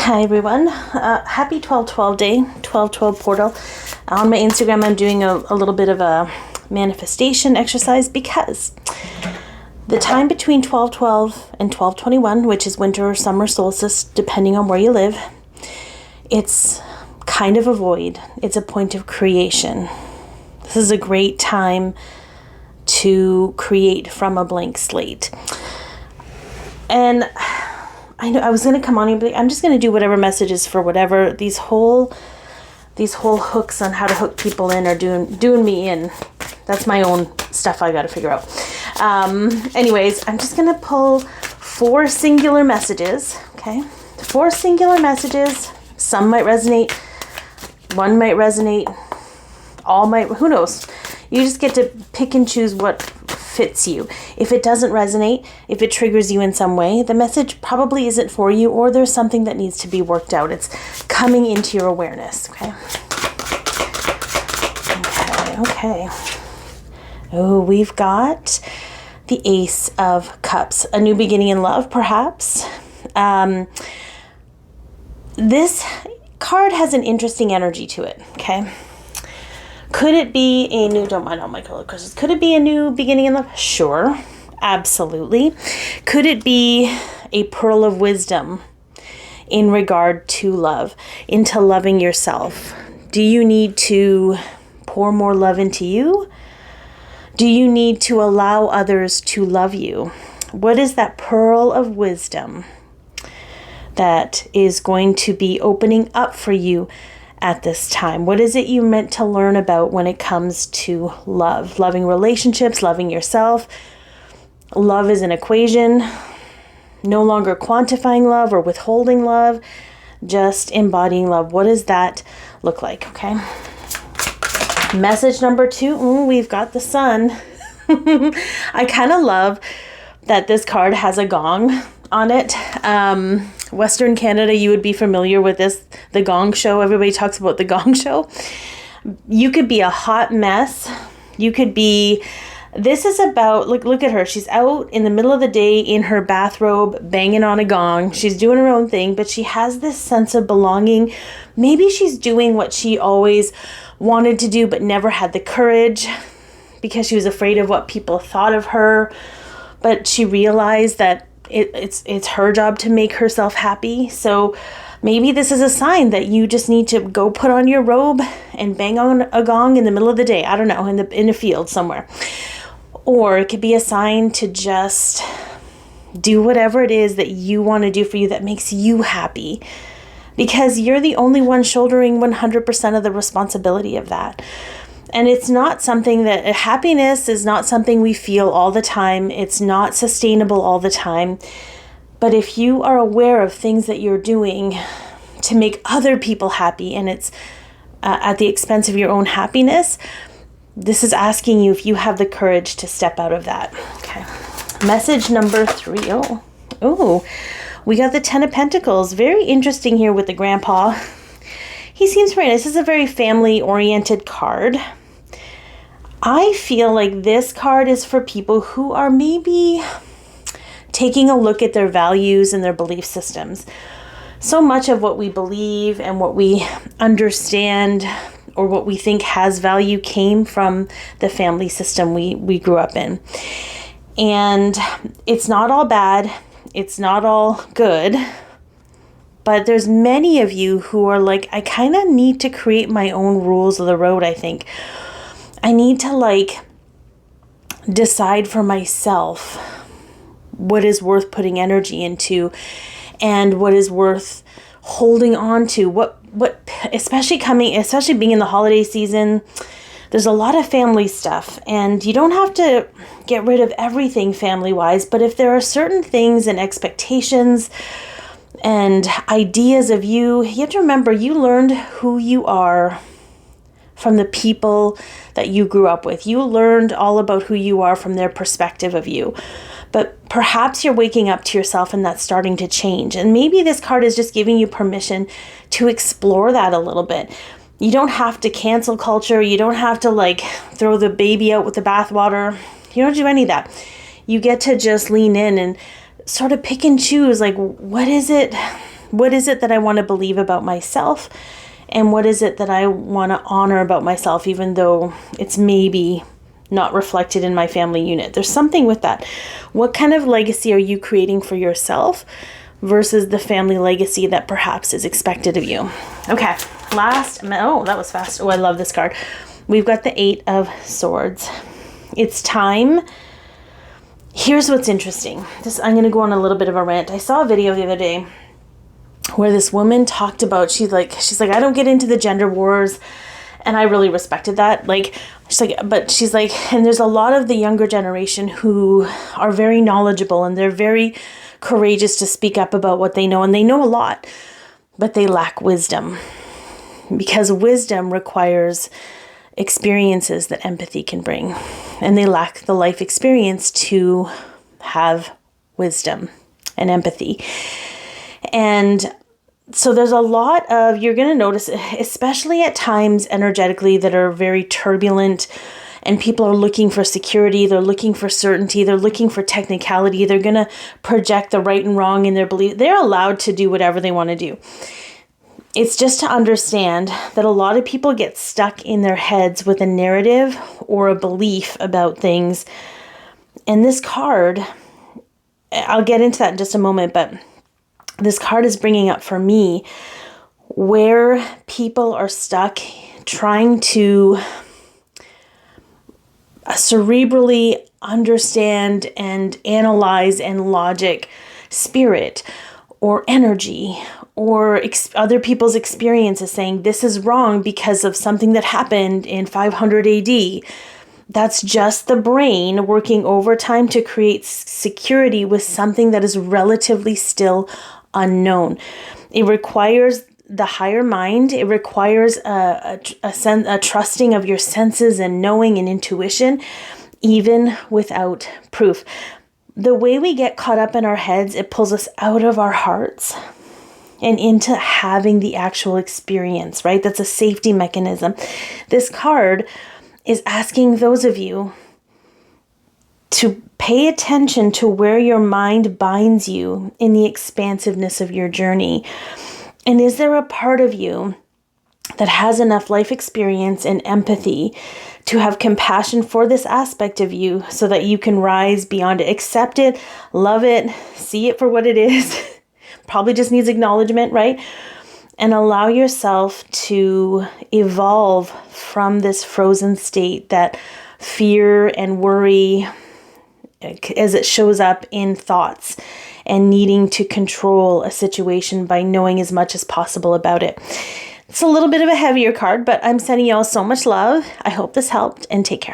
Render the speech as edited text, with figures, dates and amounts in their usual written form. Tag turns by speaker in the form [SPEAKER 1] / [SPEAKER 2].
[SPEAKER 1] Hi everyone, happy 12/12 day, 12/12 portal. On my Instagram I'm doing a little bit of a manifestation exercise because the time between 12/12 and 12/21, which is winter or summer solstice depending on where you live, it's kind of a void. It's a point of creation. This is a great time to create from a blank slate. And I know I was going to come on and be like, I'm just going to do whatever messages for whatever. These whole hooks on how to hook people in are doing me, and that's my own stuff I got to figure out. Anyways, I'm just going to pull 4 singular messages, okay? 4 singular messages. Some might resonate. One might resonate. All might, who knows? You just get to pick and choose what fits you. If it doesn't resonate, if it triggers you in some way, the message probably isn't for you, or there's something that needs to be worked out. It's coming into your awareness, okay? Okay. Oh, we've got the Ace of Cups. A new beginning in love, perhaps. This card has an interesting energy to it, okay? Could it be a new, don't mind all my color crystals, could it be a new beginning in love? Sure, absolutely. Could it be a pearl of wisdom in regard to love, into loving yourself? Do you need to pour more love into you? Do you need to allow others to love you? What is that pearl of wisdom that is going to be opening up for you at this time? What is it you meant to learn about when it comes to love? Loving relationships, loving yourself. Love is an equation. No longer quantifying love or withholding love, just embodying love. What does that look like? Okay. Message number 2, we've got the Sun. I kind of love that this card has a gong on it. Western Canada, you would be familiar with this, the Gong Show. Everybody talks about the Gong Show. You could be a hot mess. You could be, this is about, look at her. She's out in the middle of the day in her bathrobe, banging on a gong. She's doing her own thing, but she has this sense of belonging. Maybe she's doing what she always wanted to do, but never had the courage because she was afraid of what people thought of her. But she realized that it's her job to make herself happy. So maybe this is a sign that you just need to go put on your robe and bang on a gong in the middle of the day. I don't know, in a field somewhere. Or it could be a sign to just do whatever it is that you want to do for you that makes you happy, because you're the only one shouldering 100% of the responsibility of that. And it's not something that, happiness is not something we feel all the time. It's not sustainable all the time. But if you are aware of things that you're doing to make other people happy, and it's at the expense of your own happiness, this is asking you if you have the courage to step out of that. Okay. Message number 3. Oh, we got the 10 of Pentacles. Very interesting here with the grandpa. He seems very nice. This is a very family-oriented card. I feel like this card is for people who are maybe taking a look at their values and their belief systems. So much of what we believe and what we understand or what we think has value came from the family system we grew up in. And it's not all bad. It's not all good. But there's many of you who are like, I kind of need to create my own rules of the road, I think. I need to decide for myself what is worth putting energy into and what is worth holding on to. What especially being in the holiday season, there's a lot of family stuff, and you don't have to get rid of everything family-wise, but if there are certain things and expectations and ideas of you, you have to remember you learned who you are from the people that you grew up with. You learned all about who you are from their perspective of you. But perhaps you're waking up to yourself and that's starting to change. And maybe this card is just giving you permission to explore that a little bit. You don't have to cancel culture. You don't have to throw the baby out with the bathwater. You don't do any of that. You get to just lean in and sort of pick and choose, what is it What is it that I want to believe about myself? And what is it that I want to honor about myself, even though it's maybe not reflected in my family unit? There's something with that. What kind of legacy are you creating for yourself versus the family legacy that perhaps is expected of you? Okay, oh, that was fast. Oh, I love this card. We've got the 8 of Swords. It's time. Here's what's interesting. I'm going to go on a little bit of a rant. I saw a video the other day where this woman talked about, she's like, I don't get into the gender wars. And I really respected that. She's like, and there's a lot of the younger generation who are very knowledgeable and they're very courageous to speak up about what they know. And they know a lot, but they lack wisdom, because wisdom requires experiences that empathy can bring. And they lack the life experience to have wisdom and empathy. And so there's a lot of, you're going to notice, especially at times energetically that are very turbulent, and people are looking for security, they're looking for certainty, they're looking for technicality, they're going to project the right and wrong in their belief. They're allowed to do whatever they want to do. It's just to understand that a lot of people get stuck in their heads with a narrative or a belief about things. And this card, I'll get into that in just a moment, but this card is bringing up for me where people are stuck trying to cerebrally understand and analyze and logic spirit or energy or other people's experiences, saying this is wrong because of something that happened in 500 AD. That's just the brain working overtime to create security with something that is relatively still unknown. It requires the higher mind. It requires a trusting of your senses and knowing and intuition, even without proof. The way we get caught up in our heads, it pulls us out of our hearts and into having the actual experience, right? That's a safety mechanism. This card is asking those of you to pay attention to where your mind binds you in the expansiveness of your journey. And is there a part of you that has enough life experience and empathy to have compassion for this aspect of you so that you can rise beyond it, accept it, love it, see it for what it is? Probably just needs acknowledgement, right? And allow yourself to evolve from this frozen state that fear and worry, as it shows up in thoughts and needing to control a situation by knowing as much as possible about it. It's a little bit of a heavier card, but I'm sending you all so much love. I hope this helped, and take care.